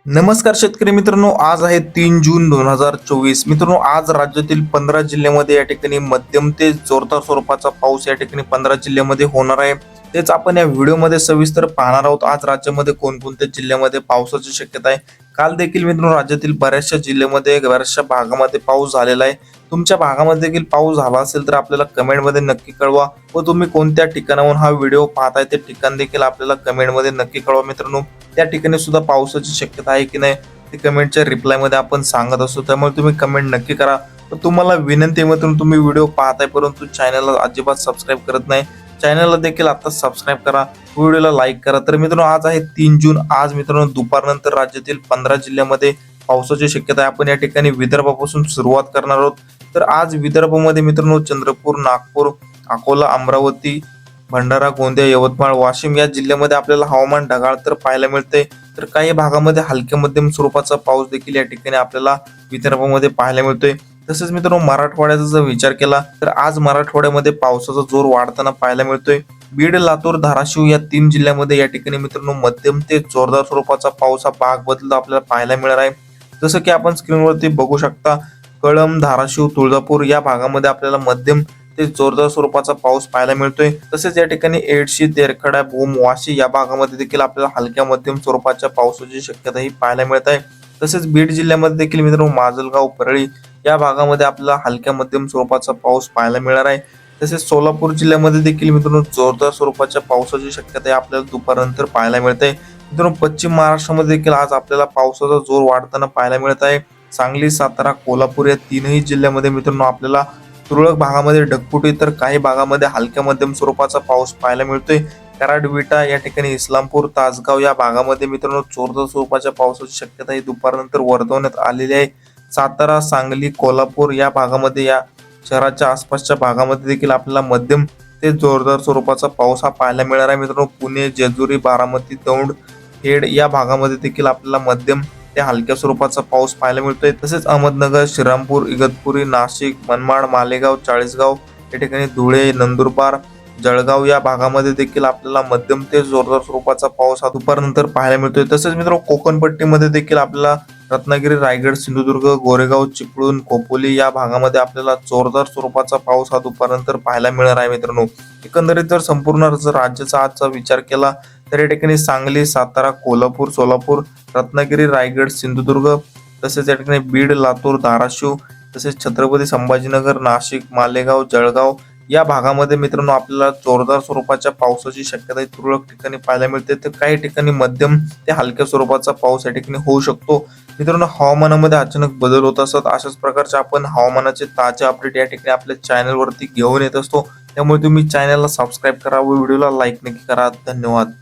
नमस्कार शेतकरी मित्रांनो, आज आहे 3 जून 2024. मित्रांनो, आज राज्यातील 15 जिल्ह्यामध्ये या ठिकाणी मध्यम ते जोरदार स्वरूपाचा पाऊस या ठिकाणी 15 जिल्ह्यामध्ये होणार आहे. तेच आपण या व्हिडिओमध्ये सविस्तर पाहणार आहोत. आज राज्यामध्ये कोणकोणत्या जिल्ह्यामध्ये पावसाची शक्यता आहे. काल देखील मित्रांनो राज्यातील बऱ्याचशा जिल्ह्यामध्ये बऱ्याचशा भागामध्ये पाऊस झालेला आहे. तुमच्या भागामध्ये देखील पाऊस झाला असेल तर आपल्याला कमेंटमध्ये नक्की कळवा व तुम्ही कोणत्या ठिकाणाहून हा व्हिडिओ पाहताय ते ठिकाण देखील आपल्याला कमेंटमध्ये नक्की कळवा मित्रांनो. त्या ठिकाणी सुद्धा पावसाची शक्यता आहे की नाही ते कमेंटच्या रिप्लायमध्ये आपण सांगत असतो, त्यामुळे तुम्ही कमेंट नक्की करा. तर तुम्हाला विनंती आहे मित्रांनो, तुम्ही व्हिडिओ पाहताय परंतु चॅनलला अजिबात सबस्क्राईब करत नाही, चॅनलला देखील आता सबस्क्राईब करा, व्हिडिओला लाईक करा. तर मित्रांनो आज आहे 3 जून. आज मित्रांनो दुपारनंतर राज्यातील 15 जिल्ह्यामध्ये पावसाची शक्यता आहे. आपण या ठिकाणी विदर्भापासून सुरुवात करणार आहोत. तर आज विदर्भामध्ये मित्रांनो चंद्रपूर, नागपूर, अकोला, अमरावती, भंडारा, गोंदिया, यवतमाळ, वाशिम या जिल्ह्यामध्ये आपल्याला हवामान ढगाळ तर पाहायला मिळते. तर काही भागामध्ये हलक्या मध्यम स्वरूपाचा पाऊस देखील या ठिकाणी आपल्याला विदर्भामध्ये पाहायला मिळतोय. तसेच मित्रांनो मराठवाड्याचा जर विचार केला तर आज मराठवाड्यामध्ये पावसाचा जोर वाढताना पाहायला मिळतोय. बीड, लातूर, धाराशिव या 3 जिल्ह्यामध्ये या ठिकाणी मित्रांनो मध्यम ते जोरदार स्वरूपाचा पाऊस हा भाग बदल आपल्याला पाहायला मिळणार आहे. जसं की आपण स्क्रीनवरती बघू शकता, कळंब, धाराशिव, तुळजापूर या भागामध्ये आपल्याला मध्यम ते जोरदार स्वरूपाचा पाऊस पाहायला मिळतोय. तसेच या ठिकाणी एडशी, तेरखडा, भूम, वाशी या भागामध्ये देखील आपल्याला हलक्या मध्यम स्वरूपाच्या पावसाची शक्यता ही पाहायला मिळत आहे. तसेच बीड जिल्ह्यामध्ये देखील मित्रांनो माजलगाव, परळी या भागामध्ये आपल्याला हलक्या मध्यम स्वरूपाचा पाऊस पाहायला मिळणार आहे. तसेच सोलापूर जिल्ह्यामध्ये देखील मित्रांनो जोरदार स्वरूपाच्या पावसाची शक्यता आपल्याला दुपारनंतर पाहायला मिळते. मित्रांनो पश्चिम महाराष्ट्रामध्ये देखील आज आपल्याला पावसाचा जोर वाढताना पाहायला मिळत आहे. सांगली, सातारा, कोल्हापूर या 3ही जिल्ह्यामध्ये मित्रांनो आपल्याला तुरळक भागामध्ये ढगफुटी तर काही भागामध्ये हलक्या मध्यम स्वरूपाचा पाऊस पाहायला मिळतोय. कराड, विटा या ठिकाणी, इस्लामपूर, तासगाव या भागामध्ये मित्रांनो जोरदार स्वरूपाच्या पावसाची शक्यता ही दुपारनंतर वर्तवण्यात आलेली आहे. सातारा, सांगली, कोल्हापूर या भागामध्ये या शहराच्या आसपासच्या भागामध्ये देखील आपल्याला मध्यम ते जोरदार स्वरूपाचा पाऊस हा पाहायला मिळणार आहे. मित्रांनो पुणे, जेजुरी, बारामती, दौंड, खेड या भागामध्ये देखील आपल्याला मध्यम ते हलक्या स्वरूपाचा पाऊस पाहायला मिळतोय. तसेच अहमदनगर, श्रीरामपूर, इगतपुरी, नाशिक, मनमाड, मालेगाव, चाळीसगाव या ठिकाणी, धुळे, नंदुरबार, जळगाव या भागामध्ये देखील आपल्याला मध्यम ते जोरदार स्वरूपाचा पाऊस हा दुपारनंतर पाहायला मिळतोय. तसेच मित्रांनो कोकणपट्टीमध्ये देखील आपल्याला रत्नागिरी, रायगड, सिंधुदुर्ग, गोरेगाव, चिपळूण, खोपोली या भागामध्ये आपल्याला जोरदार स्वरूपाचा पाऊस हा दुपारनंतर पाहायला मिळणार आहे. मित्रांनो एकंदरीत जर संपूर्ण राज्याचा आजचा विचार केला तर या ठिकाणी सांगली, सातारा, कोल्हापूर, सोलापूर, रत्नागिरी, रायगड, सिंधुदुर्ग तसेच या ठिकाणी बीड, लातूर, धाराशिव तसेच छत्रपती संभाजीनगर, नाशिक, मालेगाव, जळगाव या भागामध्ये मित्रांनो आपल्याला जोरदार स्वरूपाच्या पावसाची शक्यता तुरळक ठिकाणी पाहायला मिळते. तर काही ठिकाणी मध्यम ते हलक्या स्वरूपाचा पाऊस या ठिकाणी होऊ शकतो. मित्रांनो हवामानामध्ये अचानक बदल होत असतात, अशाच प्रकारचे आपण हवामानाचे ताजे अपडेट या ठिकाणी आपल्या चॅनलवरती घेऊन येत असतो. त्यामुळे तुम्ही चॅनलला सबस्क्राईब करा व व्हिडिओला लाईक नक्की करा. धन्यवाद.